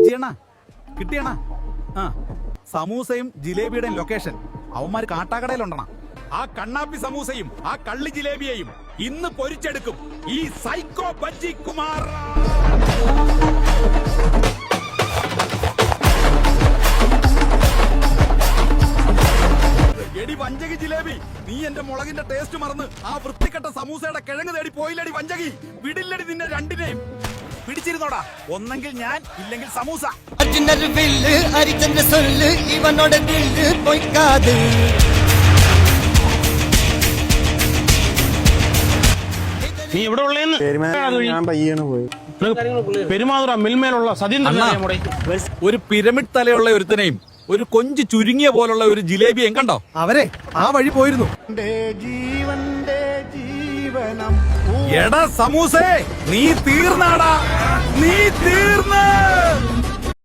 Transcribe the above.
കിട്ടിയണ ആ സമൂസയും ജിലേബിയുടെയും ലൊക്കേഷൻ അവന്മാര് കാട്ടാക്കടയിലുണ്ടണ. ആ കണ്ണാപ്പി സമൂസയും ആ കള്ളി ജിലേബിയെയും ഇന്ന് പൊരിച്ചെടുക്കും ഈ സൈക്കോ ബജ്ജി കുമാർ. എടി വഞ്ചകി ജിലേബി, നീ എന്റെ മുളകിന്റെ ടേസ്റ്റ് മറന്ന് ആ വൃത്തികെട്ട സമൂസയുടെ കിഴങ്ങ് തേടി പോയില്ലടി വഞ്ചകി. വിടില്ലടി നിന്നെ രണ്ടിനെയും. പിടിച്ചിരുന്നോടാ, ഒന്നെങ്കിൽ ഞാൻ ഇല്ലെങ്കിൽ സമൂസ. നീ എവിടെ ഉള്ളേന്ന് പെരുമാതുറ മിൽമേലുള്ള ഒരു പിരമിഡ് തലയുള്ള ഒരുത്തനെയും ഒരു കൊഞ്ച് ചുരുങ്ങിയ പോലുള്ള ഒരു ജിലേബിയും കണ്ടോ? അവരെ ആ വഴി പോയിരുന്നു. എടാ സമൂസേ, നീ തീർന്നാടാ, നീ തീർന്ന്.